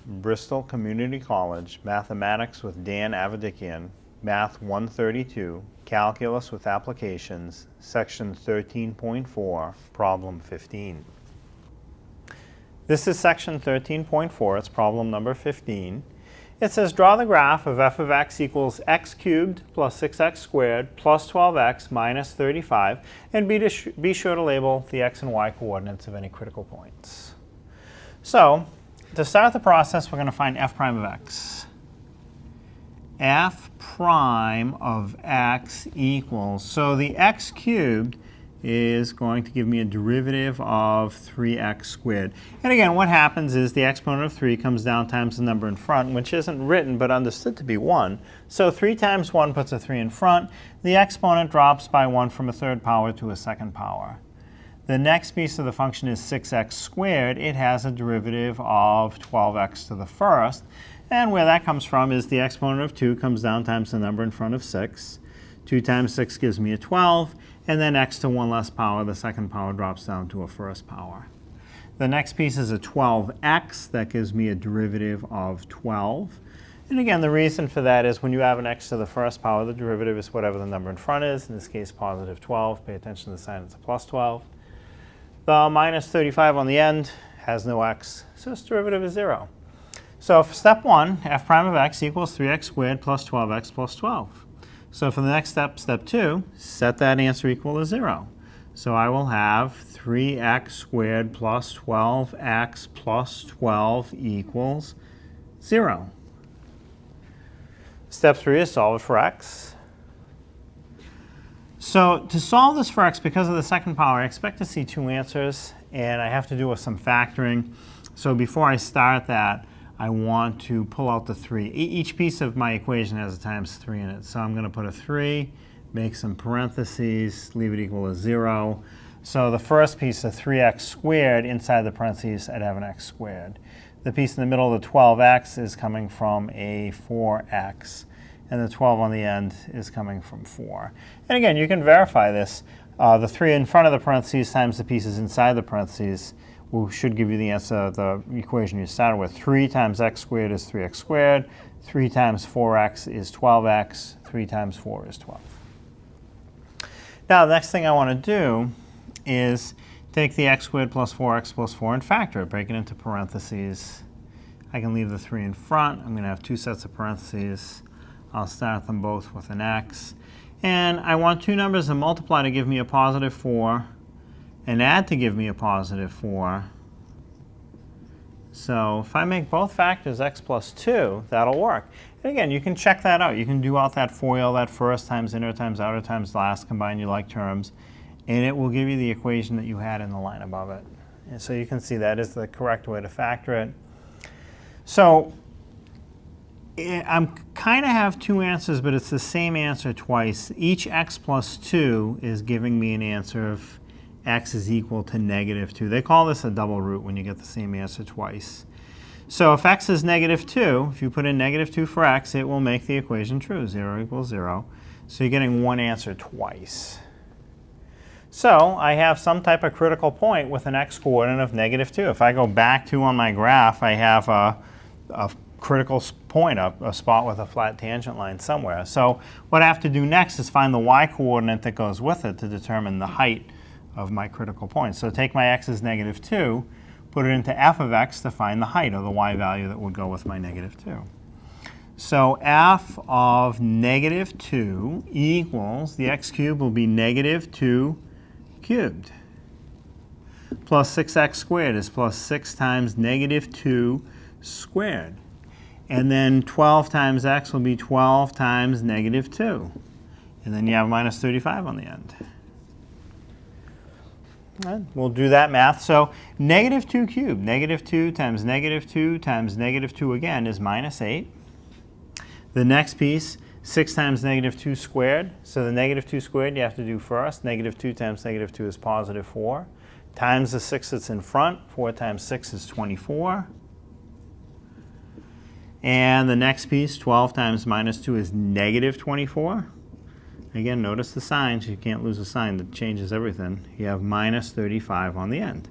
Bristol Community College, Mathematics with Dan Avedikian, Math 132, Calculus with Applications, Section 13.4, Problem 15. This is Section 13.4, it's problem number 15. It says, draw the graph of f of x equals x cubed plus 6x squared plus 12x minus 35, and be sure to label the x and y coordinates of any critical points. So, to start the process, we're going to find f prime of x. F prime of x equals, so the x cubed is going to give me a derivative of 3x squared. And again, what happens is the exponent of 3 comes down times the number in front, which isn't written but understood to be 1. So 3 times 1 puts a 3 in front. The exponent drops by 1 from a third power to a second power. The next piece of the function is 6x squared. It has a derivative of 12x to the first. And where that comes from is the exponent of 2 comes down times the number in front of 6. 2 times 6 gives me a 12. And then x to 1 less power, the second power drops down to a first power. The next piece is a 12x. That gives me a derivative of 12. And again, the reason for that is when you have an x to the first power, the derivative is whatever the number in front is. In this case, positive 12. Pay attention to the sign, it's a plus 12. The minus 35 on the end has no x, so its derivative is 0. So for step 1, f prime of x equals 3x squared plus 12x plus 12. So for the next step, step 2, set that answer equal to 0. So I will have 3x squared plus 12x plus 12 equals 0. Step 3 is solve it for x. So to solve this for x, because of the second power, I expect to see 2 answers, and I have to do some factoring. So before I start that, I want to pull out the 3. Each piece of my equation has a times 3 in it. So I'm going to put a 3, make some parentheses, leave it equal to 0. So the first piece, the 3x squared, inside the parentheses, I'd have an x squared. The piece in the middle, the 12x, is coming from a 4x. And the 12 on the end is coming from 4. And again, you can verify this. The 3 in front of the parentheses times the pieces inside the parentheses should give you the answer, the equation you started with. 3 times x squared is 3x squared. 3 times 4x is 12x. 3 times 4 is 12. Now, the next thing I want to do is take the x squared plus 4x plus 4 and factor it, break it into parentheses. I can leave the 3 in front. I'm going to have 2 sets of parentheses. I'll start them both with an x. And I want 2 numbers to multiply to give me a positive 4 and add to give me a positive 4. So if I make both factors x plus 2, that'll work. And again, you can check that out. You can do out that FOIL, that first times inner times outer times last, combine your like terms, and it will give you the equation that you had in the line above it. And so you can see that is the correct way to factor it. So I'm kind of have 2 answers, but it's the same answer twice. Each x plus 2 is giving me an answer of x is equal to negative 2. They call this a double root when you get the same answer twice. So if x is negative 2, if you put in negative 2 for x, it will make the equation true. 0 equals 0. So you're getting one answer twice. So I have some type of critical point with an x coordinate of negative 2. If I go back to on my graph, I have a critical point, a spot with a flat tangent line somewhere. So what I have to do next is find the y coordinate that goes with it to determine the height of my critical point. So take my x is negative 2, put it into f of x to find the height, or the y value that would go with my negative 2. So f of negative 2 equals, the x cubed will be negative 2 cubed. Plus 6x squared is plus 6 times negative 2 squared. And then 12 times x will be 12 times negative 2. And then you have minus 35 on the end. Right, we'll do that math. So negative 2 cubed, negative 2 times negative 2 times negative 2 again is minus 8. The next piece, 6 times negative 2 squared. So the negative 2 squared you have to do first. Negative 2 times negative 2 is positive 4. Times the 6 that's in front. 4 times 6 is 24. And the next piece, 12 times minus 2 is negative 24. Again, notice the signs. You can't lose a sign that changes everything. You have minus 35 on the end.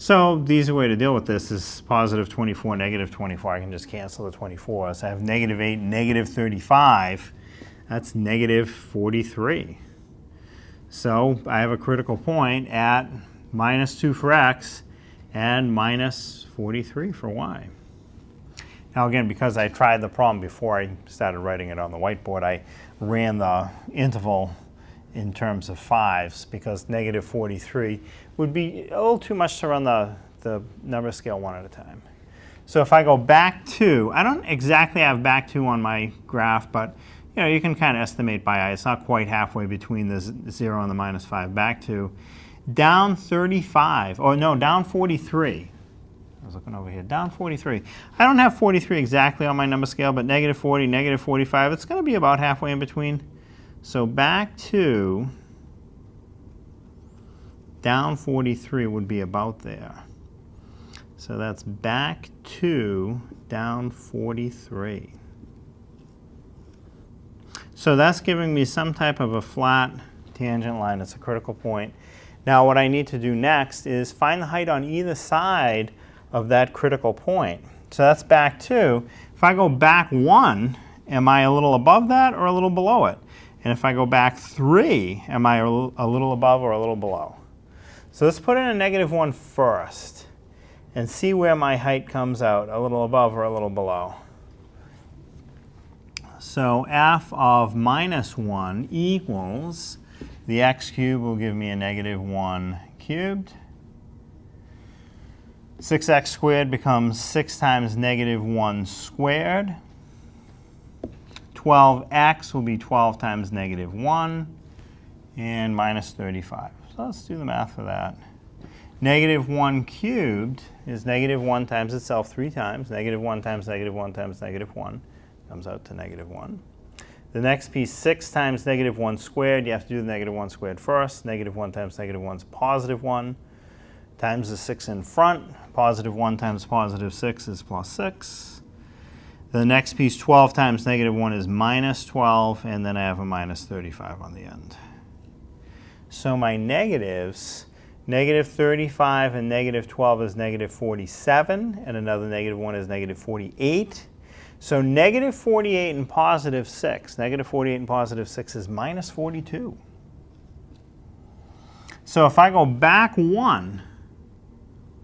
So the easy way to deal with this is positive 24, negative 24. I can just cancel the 24. So I have negative 8, negative 35. That's negative 43. So I have a critical point at minus 2 for x and minus 43 for y. Now again, because I tried the problem before I started writing it on the whiteboard, I ran the interval in terms of 5s because negative 43 would be a little too much to run the number scale one at a time. So if I go back 2, I don't exactly have back 2 on my graph, but you can kind of estimate by eye. It's not quite halfway between the 0 and the minus 5. Back 2, down 35, or no, down 43. I was looking over here, down 43. I don't have 43 exactly on my number scale, but negative 40, negative 45, it's going to be about halfway in between. So back 2, down 43 would be about there. So that's back 2, down 43. So that's giving me some type of a flat tangent line. It's a critical point. Now what I need to do next is find the height on either side of that critical point. So that's back 2. If I go back 1, am I a little above that or a little below it? And if I go back 3, am I a little above or a little below? So let's put in a negative 1 first and see where my height comes out, a little above or a little below. So f of minus 1 equals, the x cubed will give me a negative 1 cubed. 6x squared becomes 6 times negative 1 squared. 12x will be 12 times negative 1, and minus 35. So let's do the math for that. Negative 1 cubed is negative 1 times itself 3 times. Negative 1 times negative 1 times negative 1 comes out to negative 1. The next piece, 6 times negative 1 squared. You have to do the negative 1 squared first. Negative 1 times negative 1 is positive 1. Times the 6 in front. Positive 1 times positive 6 is plus 6. The next piece, 12 times negative 1 is minus 12, and then I have a minus 35 on the end. So my negatives, negative 35 and negative 12 is negative 47, and another negative 1 is negative 48. So negative 48 and positive 6, negative 48 and positive 6 is minus 42. So if I go back 1,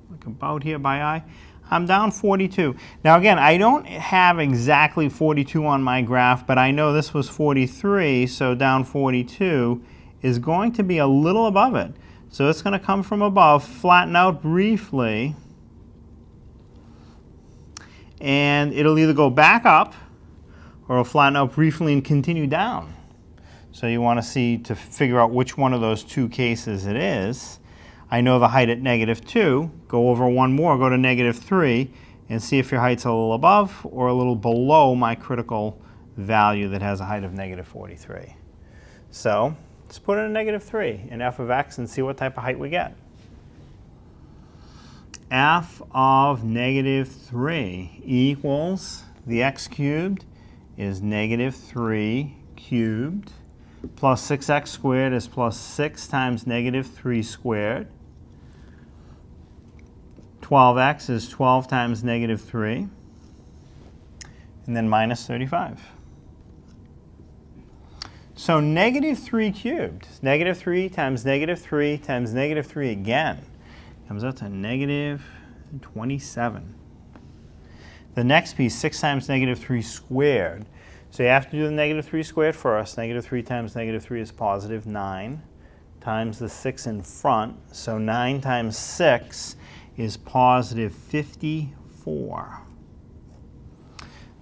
like about here by eye, I'm down 42. Now again, I don't have exactly 42 on my graph, but I know this was 43, so down 42 is going to be a little above it. So it's going to come from above, flatten out briefly, and it'll either go back up or it'll flatten out briefly and continue down. So you want to see to figure out which one of those two cases it is. I know the height at negative 2. Go over one more, go to negative 3, and see if your height's a little above or a little below my critical value that has a height of negative 43. So let's put in a negative 3 in f of x and see what type of height we get. F of negative 3 equals, the x cubed is negative 3 cubed, plus 6x squared is plus 6 times negative 3 squared. 12x is 12 times negative 3, and then minus 35. So negative 3 cubed, negative 3 times negative 3 times negative 3 again, comes out to negative 27. The next piece, 6 times negative 3 squared. So you have to do the negative 3 squared first. Negative 3 times negative 3 is positive 9 times the 6 in front. So 9 times 6 is positive 54.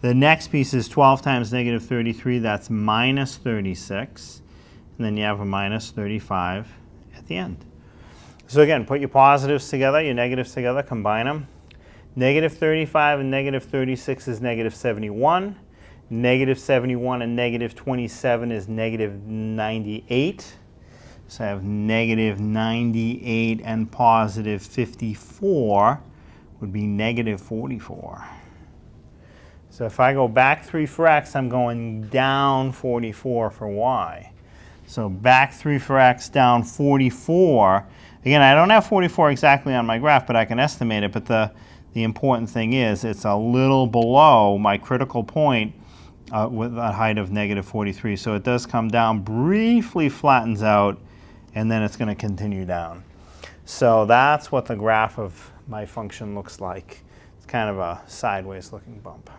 The next piece is 12 times negative 33. That's minus 36. And then you have a minus 35 at the end. So again, put your positives together, your negatives together, combine them. Negative 35 and negative 36 is negative 71. Negative 71 and negative 27 is negative 98. So I have negative 98 and positive 54 would be negative 44. So if I go back 3 for x, I'm going down 44 for y. So back 3 for x, down 44. Again, I don't have 44 exactly on my graph, but I can estimate it. But the important thing is it's a little below my critical point with a height of negative 43. So it does come down, briefly flattens out, and then it's going to continue down. So that's what the graph of my function looks like. It's kind of a sideways looking bump.